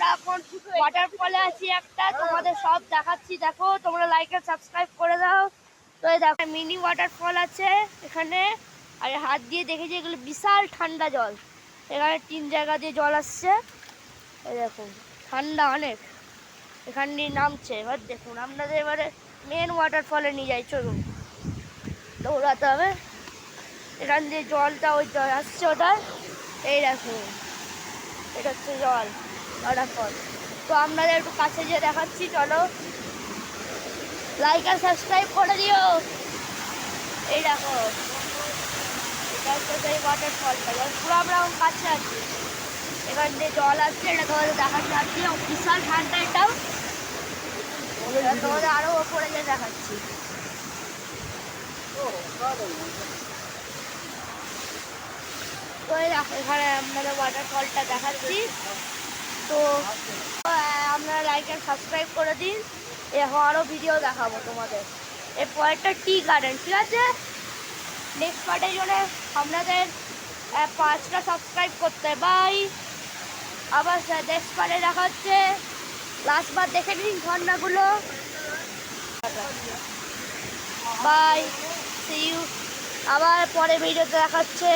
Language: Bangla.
আমরা এখন ওয়াটারফলে আছি একটা, তোমাদের সব দেখাচ্ছি। দেখো তোমরা লাইক আর সাবস্ক্রাইব করে দাও। তো এই দেখো মিনি ওয়াটারফল আছে এখানে, আর হাত দিয়ে দেখেছি এগুলো বিশাল ঠান্ডা জল। এখানে 3 জায়গা দিয়ে জল আসছে, এই দেখুন ঠান্ডা অনেক। এখান দিয়ে নামছে। এবার দেখুন আপনাদের এবারে মেন ওয়াটারফলে নিয়ে যাই, চলুন। দৌড়াতে হবে, এখান দিয়ে জলটা ওই আসছে ওটার, এই দেখুন এটা হচ্ছে জল ওয়াটারফল। তো আপনাদের একটু কাছে গিয়ে দেখাচ্ছি, চলো। লাইক আর সাবস্ক্রাইব করে দিও। এই দেখো এটা হচ্ছে সেই ওয়াটারফলটা, পুরো আমরা কাছে আছি। এখান দিয়ে জল আসছে, এটা তোমাদের দেখাচ্ছি। আর কি বিশাল ঠান্ডা, এটাও তোমাদের আরো ওপরে গিয়ে দেখাচ্ছি। তো এখানে আপনাদের ওয়াটারফলটা দেখাচ্ছি। তো আপনারা লাইক আর সাবস্ক্রাইব করে দিন, এখন আরও ভিডিও দেখাবো তোমাদের। এর পরেরটা টি গার্ডেন, ঠিক আছে? নেক্সট পার্টের জন্য আপনাদের 5টা সাবস্ক্রাইব করতে, বাই। আবার নেক্সট পার্টে দেখা হচ্ছে। লাস্টবার দেখে নিন ঝর্ণাগুলো, বাই, সি ইউ। আবার পরে ভিডিওতে দেখাচ্ছে।